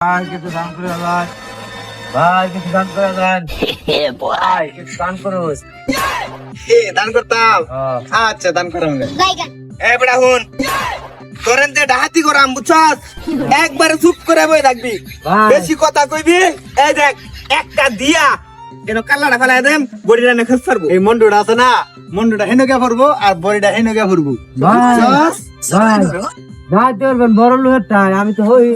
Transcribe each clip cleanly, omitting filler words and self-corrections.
ভাই কিছু দান করে দেন, ভাই কিছু দান করে দেন, ভাই কিছু দান করো। দান করতাম। আচ্ছা দান করাম। এ বেটা হুন, তোরেন যে ডাহাতি করাম বুঝছস, একবারে চুপ করে বই থাকবি, বেশি কথা কইবি। এই দেখ একটা দিয়া কেন কাল্লাটা ফেলাই দেম, বড়িটা নেখে ছাড়বো। এই মন্ডুটা আছে না, মন্ডুটা হেনকে ভরবো আর বড়িটা হেনকে ভরবো। ভাই ভাই ভাই তোর বড় লোকের টাই, আমি তো হই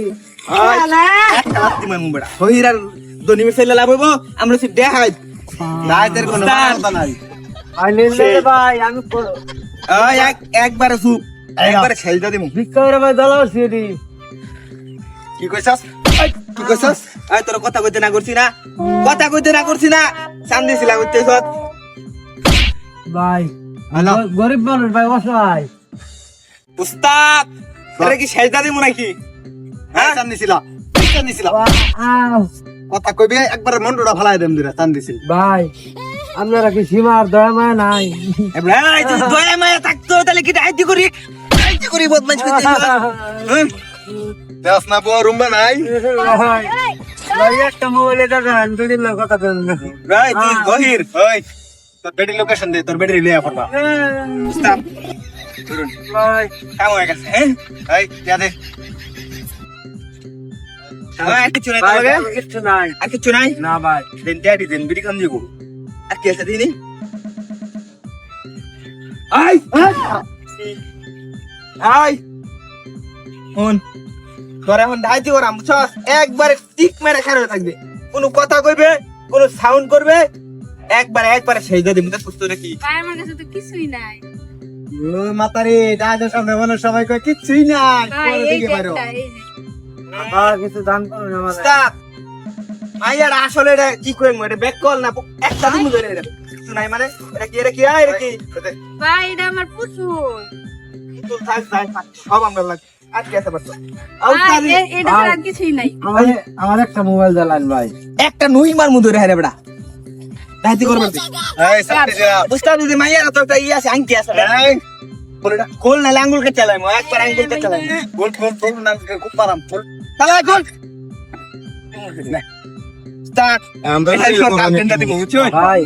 একটা লাত্তি মারমু বেটা। হইরার দনি মিশাইলে লাভ হইব, আমরা সে দেখাই রাইতের কোনো কথা নাই। ভাই নিলে ভাই আমি ওই একবারে চুপ, একবারে ছেলটা দিমু। বিক্রয় ভাই দলার সিডি কি কইছাস? কি কইছাস? এই তোর কথা কইতে না করছি না, কথা কইতে না করছি না, শান্তি ছিলা কইতেছ। ভাই হ্যালো গরিব মানুষ ভাই অসহায়। উস্তাদ আরে কি সেজদা দিমু নাকি? হ্যাঁ চান দিছিলা, চান দিছিলা। আহ, কথা কইবে একবার মন্ডুটা ফেলাই দেম দিরা চান দিছিল। ভাই আপনারা কি সীমার দয়া মায়া নাই? এই তুই দয়া মায়া থাকতো তাহলে কি ডাইতি করি বদমাইশ করতে। দেখ না বড় রুম নাই। ভাই ভাই একটা মোবাইলে দেন, দুদিন লোক কথা দেন। ভাই তুই গহির। ওই তোর বেডি লোকেশন দে, তোর বেডি লিয়া পড়বা। উস্তাদ ভাই কাম হয়ে গেছে। হ্যাঁ এই দিয়া দে। আর কিছু নাই তাহলে? কিছু নাই আর কিছু নাই? না ভাই। দেন ড্যাডি দেন বিড়ি কাম দিব। আর কি আছে দিনি? আই আই হন তোর এখন ডাইতি করাম বুঝছস, একবারে টিক মেরে খেয়ে থাকবে, কোনো কথা কইবে, কোনো সাউন্ড করবে, একবারে সেজদা দিমু। তা সুস্থ নাকি? ভাই আমার কাছে তো কিছুই নাই ও মাতারি দাদা সামনে মনে সবাই কয় কিচ্ছুই নাই। ভাই। পরে এই দিকে যে বাইরো। একটা, এই যে ভাই কিছু দান করুন আমাদের। উস্তাদ মাইয়ার আসলে এটা কি কইম, এটা ব্যাক কল না একটা দিমু ধরে এটা কিছু নাই মানে এটা কি এটা কি ভাই এটা আমার পুতুল। তো থাক সব আমরা লাগ আর কি আছে বাচ্চা ভাই এটা ভাই। আর কিছুই নাই। আমার একটা মোবাইল জ্বালান ভাই। একটা নুই মার মু ধরে হেরে বেড়া ডাইতি করবে। এই চান দিছিলা। উস্তাদ যদি মাইয়ার তো একটা আছে আংটি আছে এই কোলটা কোল না আঙ্গুল কে চালাইমু, একবার আঙ্গুল কে চালাইমু। গোল গোল গোল নাম খুব পারাম। চালা কোল স্টার্ট আমরা এই সব কাটেনটা দিমু বুঝছো? ভাই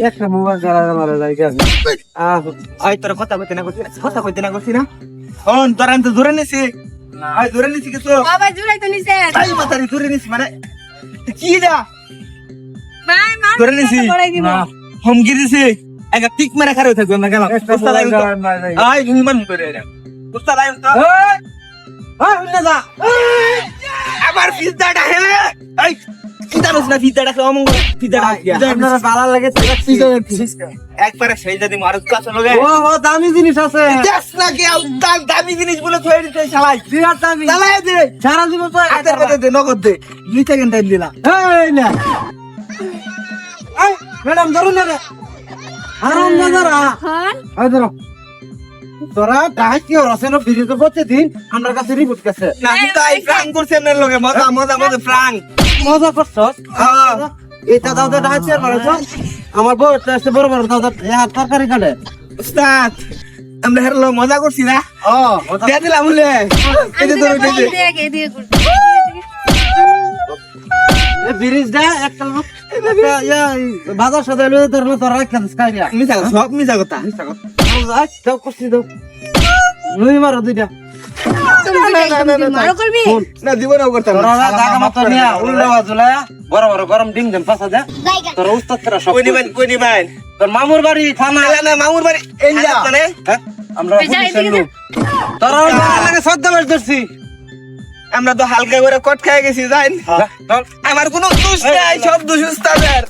একটা মোবাইল জ্বালান আমার জায়গা আছে। আই তোর কথা কইতে না করছি না হন তোরান তো ধরে নিছি। আই ধরে নিছি কিছু বাবা জুড়াই তো নিছে। তাই মাতারি ধরে নিছি মানে কি দা ভাই মার ধরে নিছি। পড়াই দিব। না, হুমকি দিছি একটা টিক মেরে খারে থাকবে না গেল। একটা উস্তাদ আই মোবাইল জ্বালান ভাই। আই হুমান করে রে উস্তাদ আই উস্তাদ এই, এই, উঠে যা। আবার পিজ্জাটা হে এই কিদারস না পিজ্জাটা খাওয়া মঙ্গল পিজ্জাটা আপনারা ভালো লাগে একবারে সেই যদি মারুক কাছে লগে ও ও দামি জিনিস আছে। দেখ না কি উস্তাদ দামি জিনিস বলে থয়ে দিতে শালাই বিরাট দামি। চালাই দে সারা জীবন তো হাতের মধ্যে দে নগদ দে 2 সেকেন্ড টাইম দিলা এই না। এই ম্যাডাম ধরুন না রে। আরাম না ধরা। হন এই ধরো। তোরা ডাক কি ওরা সেন ভিডিওতে পড়তে দিন আমার কাছে রিপোর্ট কাছে। না আমি তাই ফ্রাঙ্ক করছি আপনার লগে মজা ফ্রাঙ্ক মজা করছস? হ্যাঁ এটা দাও দে ডাক চেয়ার মারছ। আমার বউ তো বড় বড় দাও তরকারি কাটে। উস্তাদ আমরা হেরলো মজা করছি না ও দিয়ে দিলাম বলে এই যে ধরো এই যে দেখ এদিকে ঘুর। এই ব্রিজ দে একটা লোক বাজার সাথে লয়ে তোর তোর রাখ খাই না। মিছা কথা, সব মিছা কথা দাও কুস্তি দাও। লই মারো দুইটা। মারো করবি? না দিব না করতাম তোরা জায়গা মতো নিয়া উল্টা ঝুলায়া বড় বড় গরম ডিম দেন পাঁচা দে। তোর উস্তাদ করা সব। কই নিবেন তোর মামুর বাড়ি থানা। না না মামুর বাড়ি এই যা মানে আমরা এই যা, পুলিশের এদিকে লোক। তোরা লাগে সদ্য বেশ ধরছি। আমরা তো হালকা করে কট খেয়ে গেছি জান আমার কোনো দোষ নাই, সব দোষ উস্তাদের।